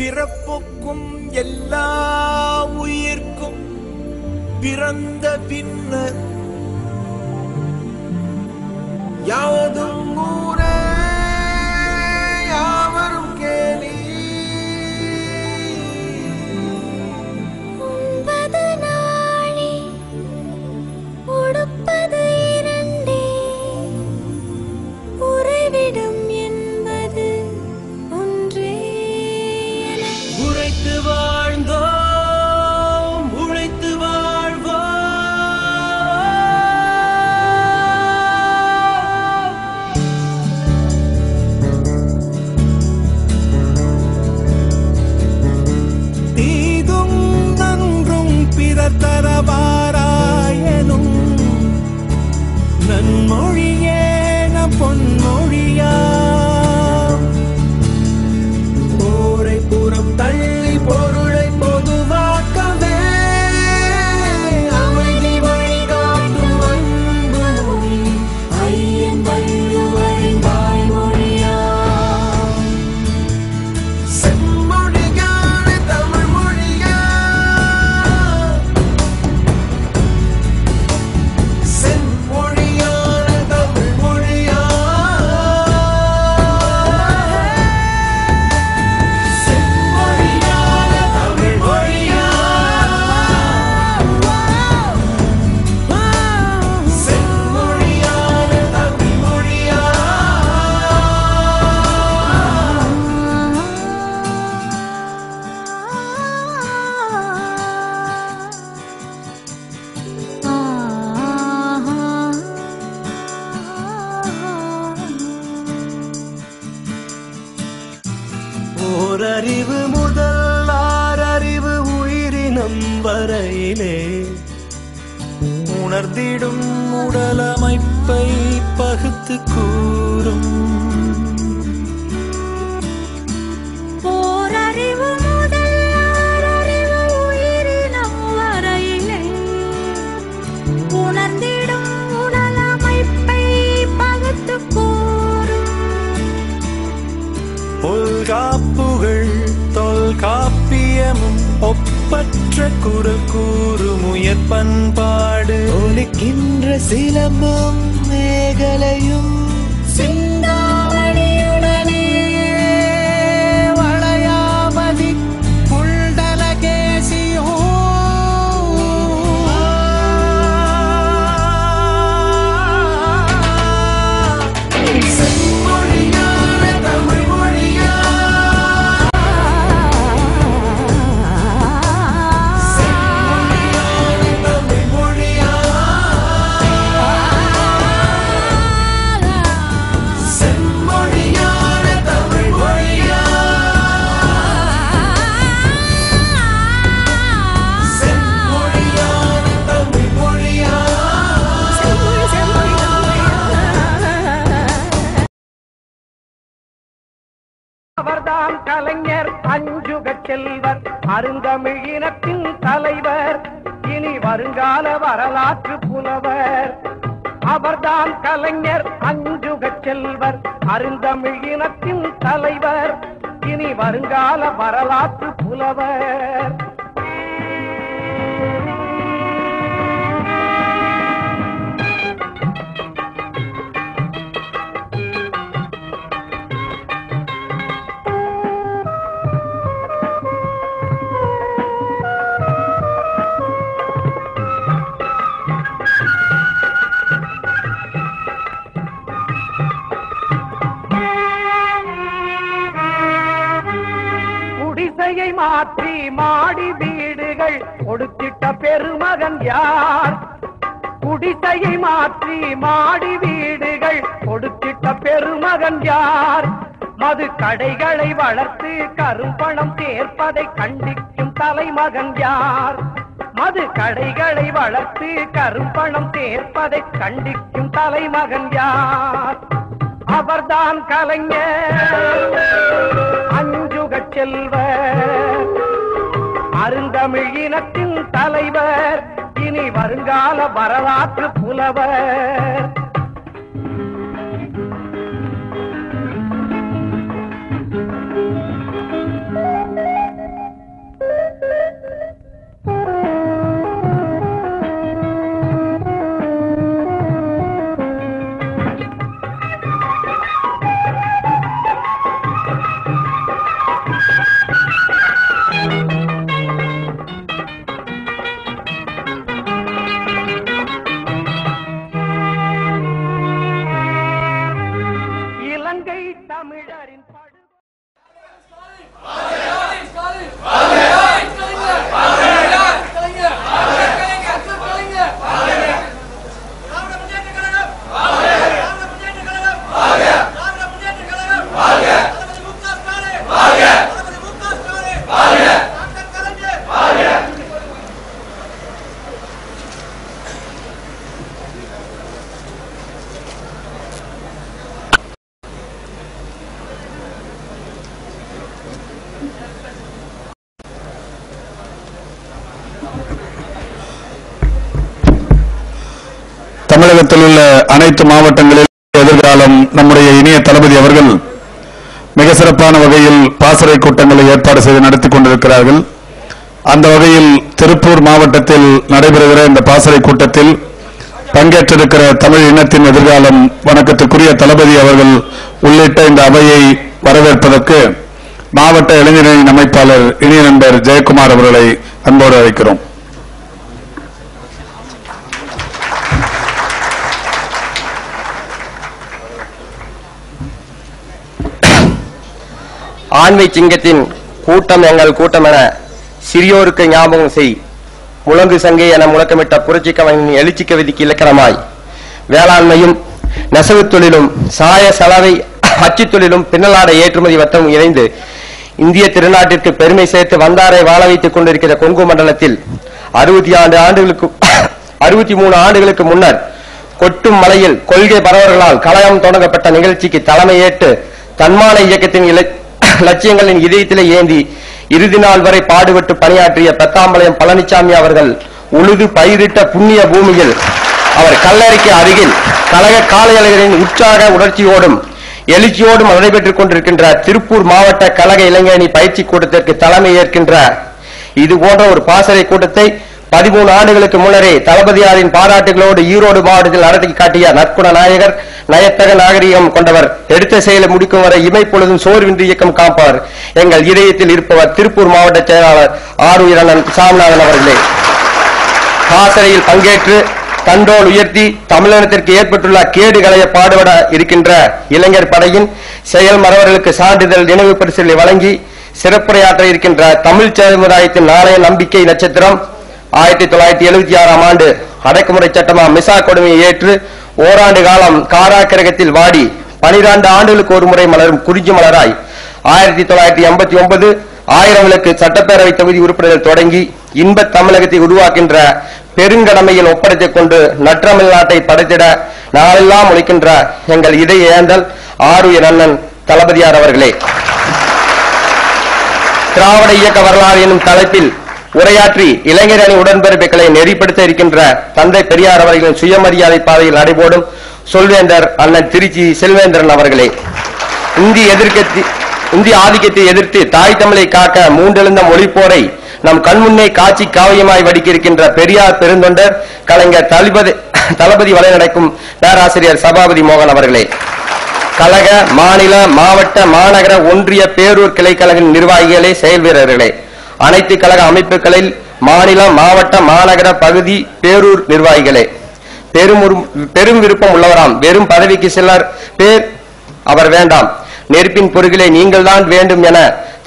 பிறப்புக்கும் எல்லா உயிர்க்கும் பிறந்த பின்னர் யாவதும் ஊரே யாவரும் கேலி. உண்பது நாளே உடுப்பது இரண்டே உறைவிடும் என்பது ஒன்றே. உழைத்து வாழ்ந்தோம் உழைத்து வாழ்வோம். தீதும் நன்றும் பிறர் தரவாராயனும் நன்மொழியே நம் பொன்மொழியா. போரை புறம் தள்ளி பொருளை பொதுவாக்கவே அமைதி வழிகாட்டும் அன்பு மொழி ஐயன் வள்ளுவரின் வாய்மொழியா. செம்மொழியான தமிழ் மொழியா. செம்மொழியான தமிழ் மொழியா. செம்மொழியான தமிழ் மொழியா. செம்மொழியான தமிழ் மொழியா. ஓரறிவு முதல் ஆறறிவு உயிரினம் வரையிலே உணர்ந்திடும் உடலமைப்பை பகுத்து கூறும். ஓரறிவு முதல் ஆறறிவு உயிரினம் வரையிலே உணர்ந்திடும் உடலமைப்பை பகுத்துக் கூறும். தொல்காப்புகள் தொல்காப்பியமும் ஒப்பற்ற குரல் கூறும் உயர் பண்பாடு. ஒலிக்கின்ற சிலம்பும் மேகலையும் சிந்தாமணியுடனே வளையாமதி புல்டலகேசியும் செம்மொழியான தமிழ் மொழியா. செம்மொழியான தமிழ் மொழியா. செம்மொழியான தமிழ் மொழியா. செம்மொழியான தமிழ் மொழியா. அவர்தான் கலைஞர் அஞ்சுகச் செல்வர் அருந்தமிழினத்தின் தலைவர் இனி வருங்கால வரலாற்று புலவர். அவர்தான் கலைஞர் அஞ்சுகச் செல்வர் அருந்தமிழினத்தின் தலைவர் இனி வருங்கால வரலாற்று புலவர். குடிசையை மாற்றி மாடி வீடுகள் கொடுத்திட்ட பெருமகன் யார்? குடிசையை மாற்றி மாடி வீடுகள் கொடுத்திட்ட பெருமகன் யார்? மது கடைகளை வளர்த்து கரும்பணம் சேர்ப்பதை கண்டிக்கும் தலைமகன் யார்? மது கடைகளை வளர்த்து கரும்பணம் சேர்ப்பதை கண்டிக்கும் தலைமகன் யார்? அவர்தான் கலைஞர் அஞ்சுகச் செல்வர் அருந்தமிழினத்தின் தலைவர் இனி வருங்கால வரலாற்று புலவர். தமிழரின் படு தமிழகத்தில் உள்ள அனைத்து மாவட்டங்களில் எதிர்காலம் நம்முடைய இனிய தளபதி அவர்கள் மிக சிறப்பான வகையில் பாசறை கூட்டங்களை ஏற்பாடு செய்து நடத்தி கொண்டிருக்கிறார்கள். அந்த வகையில் திருப்பூர் மாவட்டத்தில் நடைபெறுகிற இந்த பாசறை கூட்டத்தில் பங்கேற்றிருக்கிற தமிழ் இனத்தின் எதிர்காலம் வணக்கத்திற்குரிய தளபதி அவர்கள் உள்ளிட்ட இந்த அவையை வரவேற்பதற்கு மாவட்ட இளைஞரணியின் அமைப்பாளர் இனிய நண்பர் ஜெயக்குமார் அவர்களை அன்போடு அழைக்கிறோம். ஆண்மை சிங்கத்தின் கூட்டம் எங்கள் கூட்டம் என சிறியோருக்கு ஞாபகம் செய் முழங்கு சங்கை என முழக்கமிட்ட புரட்சி கவிஞனின் எழுச்சி கவிதைக்கு இலக்கணமாய் வேளாண்மையும் நெசவு தொழிலும் சாய சலவை அச்சு தொழிலும் பின்னலாடை ஏற்றுமதி வர்த்தகம் இணைந்து இந்திய திருநாட்டிற்கு பெருமை சேர்த்து வந்தாரை வாழ வைத்துக் கொண்டிருக்கிற கொங்கு மண்டலத்தில் 63 ஆண்டுகளுக்கு முன்னர் கொட்டும் மலையில் கொள்கை பரவர்களால் கழகம் தொடங்கப்பட்ட நிகழ்ச்சிக்கு தலைமையேற்று தன்மான இயக்கத்தின் லட்சியங்களின் இதயத்திலே ஏந்தி இறுதி நாள் வரை பாடுபட்டு பணியாற்றிய பெத்தாம்பாளையம் பழனிசாமி அவர்கள் உழுது பயிரிட்ட புண்ணிய பூமியில் அவர் கல்லறைக்கு அருகில் கழக காலையழகரின் உற்சாக உணர்ச்சியோடும் எழுச்சியோடும் நடைபெற்றுக் கொண்டிருக்கின்ற திருப்பூர் மாவட்ட கழக இளைஞரணி பயிற்சி கூட்டத்திற்கு தலைமை ஏற்கின்ற இது போன்ற ஒரு பாசறை கூட்டத்தை 13 ஆண்டுகளுக்கு முன்னரே தளபதியாரின் பாராட்டுகளோடு ஈரோடு மாவட்டத்தில் நடத்தி காட்டிய நற்குண நாயகர் நயத்தக நாகரிகம் கொண்டவர் எடுத்த செயலை முடிக்கும் வரை இமைப்பொழுதும் சோர்வின்றி இயக்கம் காப்பார் எங்கள் இதயத்தில் இருப்பவர் திருப்பூர் மாவட்ட செயலாளர் ஆர்.உயிரண்ணன் சாமிநாதன் அவர்களே. பாசறையில் பங்கேற்று தண்டோல் உயர்த்தி தமிழினத்திற்கு ஏற்பட்டுள்ள கேடுகளைய பாடுபட இருக்கின்ற இளைஞர் படையின் செயல் மறவர்களுக்கு சான்றிதழ் நினைவு பரிசுகளை வழங்கி சிறப்புரையாற்ற இருக்கின்ற தமிழ் சமுதாயத்தின் நாளைய நம்பிக்கை நட்சத்திரம் 1976ஆம் ஆண்டு அடக்குமுறை சட்டமா மிசா கொடுமையை ஏற்று ஓராண்டு காலம் காராக்கிரகத்தில் வாடி 12 ஆண்டுகளுக்கு ஒரு முறை மலரும் குறிஞ்சி மலராய் 1989 1000 விளக்கு சட்டப்பேரவை தொகுதி உறுப்பினர்கள் தொடங்கி இன்ப தமிழகத்தை உருவாக்கின்ற பெருங்கடமையில் ஒப்படைத்துக் கொண்டு நற்றமிழ் நாட்டை படைத்திட நாளெல்லாம் உழைக்கின்ற எங்கள் இதய ஏந்தல் ஆர்.உயிரண்ணன் தளபதியார் அவர்களே. திராவிட இயக்க வரலாறு எனும் தலைப்பில் உரையாற்றி இளைஞர் அணி உடன்பிறப்புகளை நெறிப்படுத்த இருக்கின்ற தந்தை பெரியார் அவர்களின் சுயமரியாதை பாதையில் நடைபோடும் சொல்வேந்தர் அண்ணன் திருச்சி செல்வேந்திரன் அவர்களே. இந்திய ஆதிக்கத்தை எதிர்த்து தாய் தமிழை காக்க மூண்டெழுந்த மொழிப்போரை நம் கண்முன்னே காட்சி காவியமாய் வடிக்கிருக்கின்ற பெரியார் பெருந்தொண்டர் கலைஞர் தளபதி வழிநடக்கும் பேராசிரியர் சபாபதி மோகன் அவர்களே. கழக மாநில மாவட்ட மாநகர ஒன்றிய பேரூர் கிளைக்கழக நிர்வாகிகளே, செயல் வீரர்களே, அனைத்து கழக அமைப்புகளில் மாநில மாவட்ட மாநகர பகுதி பேரூர் நிர்வாகிகளே, பெரும் விருப்பம் உள்ளவராம் வெறும் பதவிக்கு சிலர் பேர் அவர் வேண்டாம், நெருப்பின் பொருகிலே நீங்கள் தான் வேண்டும் என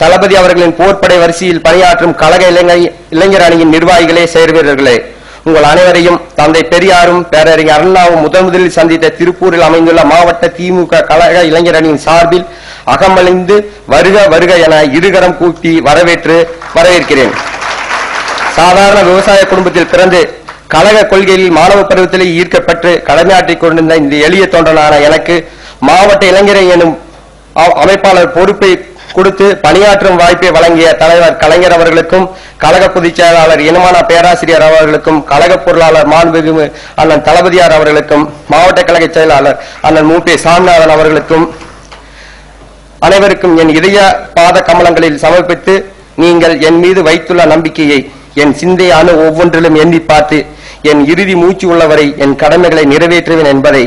தளபதி அவர்களின் போர்ப்படை வரிசையில் பணியாற்றும் கழக இளைஞர் அணியின் நிர்வாகிகளே, செயல் வீரர்களே, உங்கள் அனைவரையும் தந்தை பெரியாரும் பேரறிஞர் அண்ணாவும் முதலில் சந்தித்த திருப்பூரில் அமைந்துள்ள மாவட்ட திமுக கழக இளைஞர் அணியின் சார்பில் அகமழிந்து வருக வருக என இருகரம் கூட்டி வரவேற்கிறேன். சாதாரண விவசாய குடும்பத்தில் பிறந்து கழக கொள்கையில் மாணவ பருவத்திலே ஈர்க்கப்பட்டு கடமையாற்றிக் கொண்டிருந்த இந்த எளிய தொண்டனான எனக்கு மாவட்ட இளைஞரை எனும் அமைப்பாளர் பொறுப்பை கொடுத்து பணியாற்றும் வாய்ப்பை வழங்கிய தலைவர் கலைஞர் அவர்களுக்கும் கழக பொதுச் செயலாளர் இனமான பேராசிரியர் அவர்களுக்கும் கழக பொருளாளர் மாண்புமிகு அண்ணன் தளபதியார் அவர்களுக்கும் மாவட்ட கழக செயலாளர் அண்ணன் மூப்பே சாமிநாதன் அவர்களுக்கும் அனைவருக்கும் என் இதய பாத கமலங்களில் சமர்ப்பித்து நீங்கள் என் மீது வைத்துள்ள நம்பிக்கையை என் சிந்தை அணு ஒவ்வொன்றிலும் எண்ணி பார்த்து என் இறுதி மூச்சு உள்ளவரை என் கடமைகளை நிறைவேற்றுவேன் என்பதை